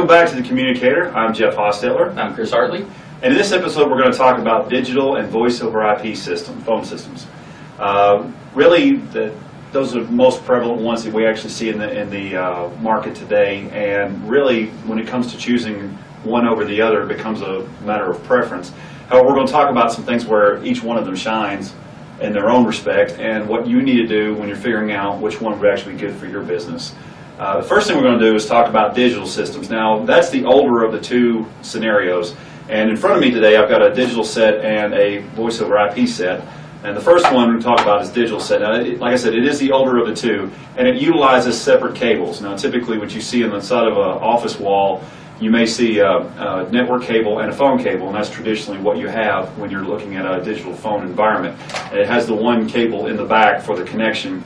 Welcome back to The Communicator. I'm Jeff Hosteller. I'm Chris Hartley. And in this episode we're going to talk about digital and voice over IP phone systems. Really, those are the most prevalent ones that we actually see in the market today, and really when it comes to choosing one over the other it becomes a matter of preference. However, we're going to talk about some things where each one of them shines in their own respect and what you need to do when you're figuring out which one would actually be good for your business. The first thing we're going to do is talk about digital systems. Now, that's the older of the two scenarios. And in front of me today, I've got a digital set and a voice over IP set. And the first one we talk about is digital set. Now, like I said, it is the older of the two, and it utilizes separate cables. Now, typically what you see on the side of an office wall, you may see a network cable and a phone cable, and that's traditionally what you have when you're looking at a digital phone environment. And it has the one cable in the back for the connection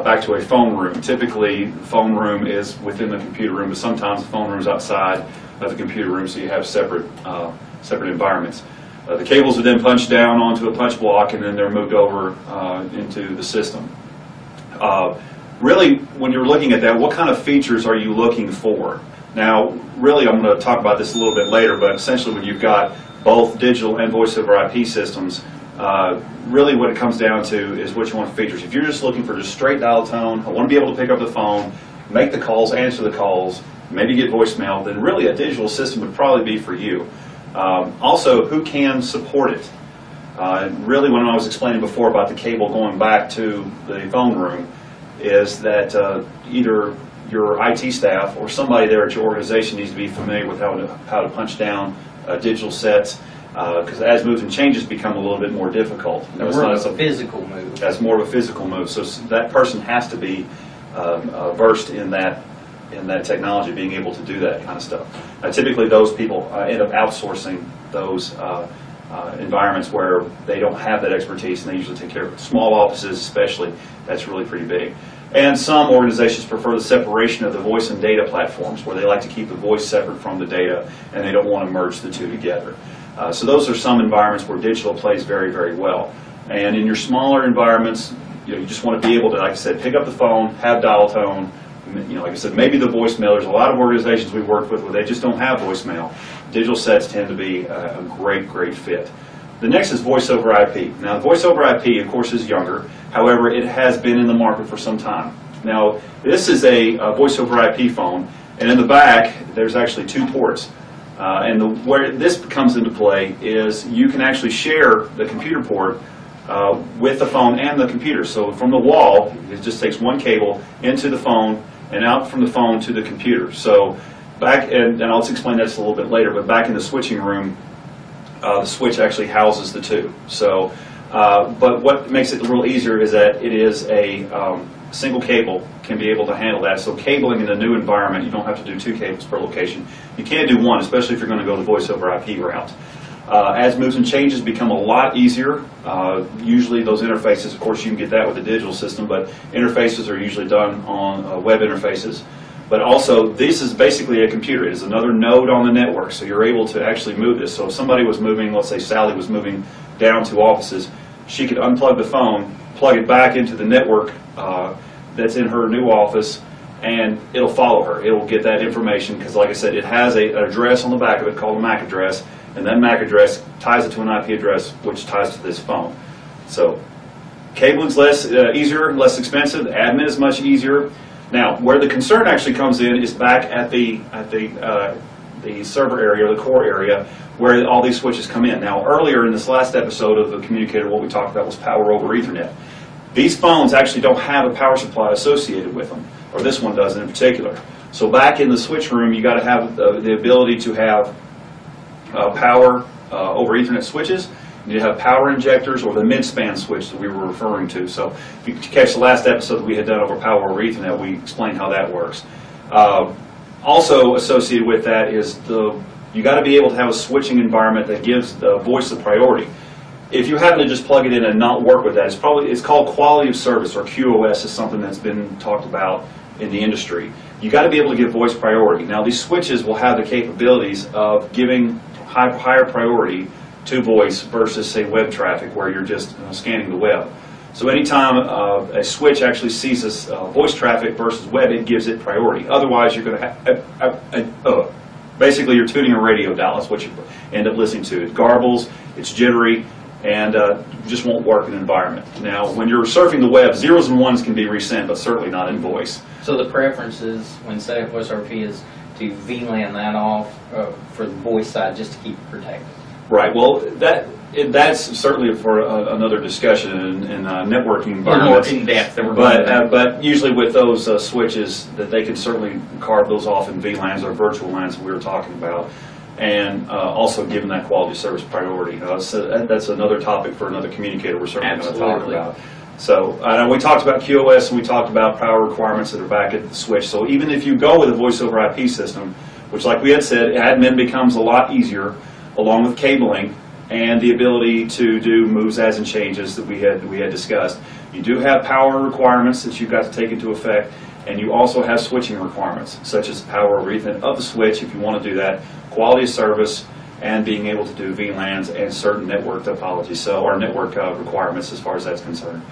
back to a phone room. Typically, the phone room is within the computer room, but sometimes the phone room is outside of the computer room, so you have separate environments. The cables are then punched down onto a punch block, and then they're moved over into the system. Really, when you're looking at that, what kind of features are you looking for? Now, really, I'm going to talk about this a little bit later, but essentially when you've got both digital and voice over IP systems, really what it comes down to is what you want features. If you're just looking for just straight dial tone, I want to be able to pick up the phone, make the calls, answer the calls, maybe get voicemail, then really a digital system would probably be for you. Also, who can support it? Really, when I was explaining before about the cable going back to the phone room, is that either your IT staff or somebody there at your organization needs to be familiar with how to punch down digital sets, because as moves and changes become a little bit more difficult. That's more of a physical move. That's more of a physical move. So that person has to be versed in that technology, being able to do that kind of stuff. Typically, those people end up outsourcing those environments where they don't have that expertise, and they usually take care of it. Small offices, especially, that's really pretty big. And some organizations prefer the separation of the voice and data platforms, where they like to keep the voice separate from the data, and they don't want to merge the two together. So those are some environments where digital plays very, very well. And in your smaller environments, you just want to be able to, like I said, pick up the phone, have dial tone. Like I said, maybe the voicemail. There's a lot of organizations we work with where they just don't have voicemail. Digital sets tend to be a great, great fit. The next is voice over IP. Now, voice over IP, of course, is younger. However, it has been in the market for some time. Now, this is a voice over IP phone, and in the back, there's actually two ports. Where this comes into play is you can actually share the computer port with the phone and the computer. So from the wall, it just takes one cable into the phone and out from the phone to the computer. So back, and I'll explain this a little bit later, but back in the switching room, the switch actually houses the two. So, but what makes it a little easier is that it is a single cable can be able to handle that. So cabling in a new environment, you don't have to do two cables per location. You can do one, especially if you're going to go the voice over IP route. As moves and changes become a lot easier, usually those interfaces, of course you can get that with a digital system, but interfaces are usually done on web interfaces. But also, this is basically a computer. It is another node on the network, so you're able to actually move this. So if somebody was moving, let's say Sally was moving down to offices, she could unplug the phone, plug it back into the network that's in her new office, and it'll follow her. It'll get that information, because like I said, it has an address on the back of it called a MAC address, and that MAC address ties it to an IP address, which ties to this phone. So cabling's easier, less expensive. The admin is much easier. Now, where the concern actually comes in is back at the server area, or the core area, where all these switches come in. Now, earlier in this last episode of the Communicator, what we talked about was power over Ethernet. These phones actually don't have a power supply associated with them, or this one doesn't in particular. So back in the switch room, you got to have the ability to have power over Ethernet switches. You have power injectors, or the mid-span switch that we were referring to. So if you catch the last episode that we had done over power over Ethernet, we explained how that works. Also associated with that is you got to be able to have a switching environment that gives the voice the priority. If you happen to just plug it in and not work with that, it's called quality of service, or QoS is something that's been talked about in the industry. You got to be able to give voice priority. Now, these switches will have the capabilities of giving higher priority to voice versus, say, web traffic, where you're just scanning the web. So anytime a switch actually sees this voice traffic versus web, it gives it priority. Otherwise, you're going to Basically, you're tuning a radio dial. That's what you end up listening to. It garbles, it's jittery, and just won't work in an environment. Now, when you're surfing the web, zeros and ones can be resent, but certainly not in voice. So the preferences when setting up voice over IP is to VLAN that off for the voice side just to keep it protected. Right. Well, that's certainly for another discussion in networking environments. More in depth. But usually with those switches, that they can certainly carve those off in VLANs or virtual LANs that we were talking about, and also given that quality of service priority. So that's another topic for another communicator we're certainly going to talk about. So we talked about QoS and we talked about power requirements that are back at the switch. So even if you go with a voice over IP system, which like we had said, admin becomes a lot easier, along with cabling and the ability to do moves as and changes that we had discussed. You do have power requirements that you've got to take into effect, and you also have switching requirements, such as power over Ethernet of the switch if you want to do that, quality of service, and being able to do VLANs and certain network topologies, so our network requirements as far as that's concerned.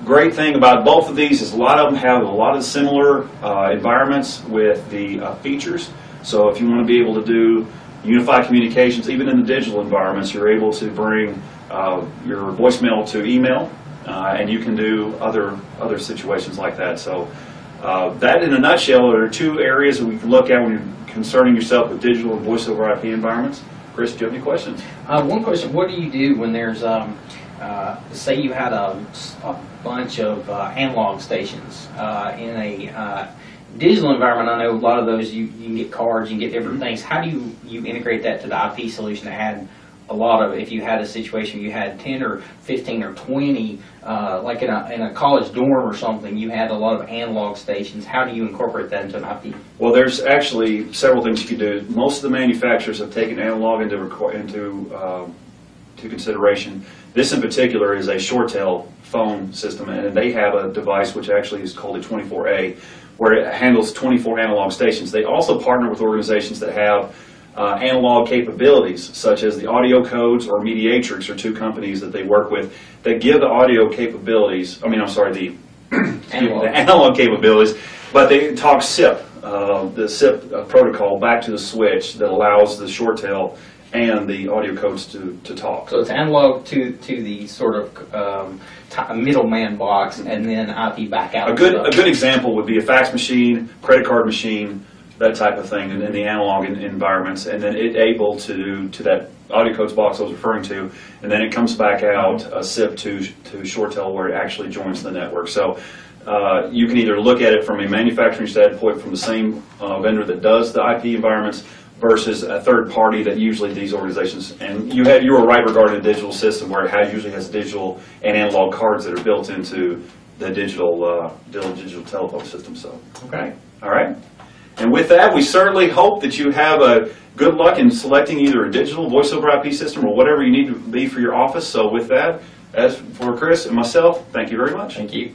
Great thing about both of these is a lot of them have a lot of similar environments with the features. So if you want to be able to do unified communications, even in the digital environments, you're able to bring your voicemail to email, and you can do other situations like that. So that, in a nutshell, are two areas that we can look at when you're concerning yourself with digital and voice over IP environments. Chris, do you have any questions? One question: what do you do when there's say you had a bunch of analog stations in a digital environment? I know a lot of those you can get cards, you can get different things. How do you integrate that to the IP solution that had a lot of, if you had a situation you had 10 or 15 or 20, like in a college dorm or something, you had a lot of analog stations. How do you incorporate that into an IP? Well, there's actually several things you can do. Most of the manufacturers have taken analog into consideration. This in particular is a ShoreTel phone system, and they have a device which actually is called a 24A, where it handles 24 analog stations. They also partner with organizations that have analog capabilities, such as the Audio Codes or Mediatrix, are two companies that they work with that give the audio capabilities, the analog capabilities, but they talk SIP, the SIP protocol back to the switch that allows the ShoreTel and the audio codes to talk. So it's analog to the sort of middleman box, and then IP back out. A good example would be a fax machine, credit card machine, that type of thing, and in the analog environments, and then it able to that audio codes box I was referring to, and then it comes back out a SIP to ShoreTel, where it actually joins the network. So you can either look at it from a manufacturing standpoint from the same vendor that does the IP environments, versus a third party that usually these organizations, and you were right regarding a digital system where it usually has digital and analog cards that are built into the digital telephone system. So, okay, all right. And with that, we certainly hope that you have a good luck in selecting either a digital voice over IP system or whatever you need to be for your office. So with that, as for Chris and myself, thank you very much. Thank you.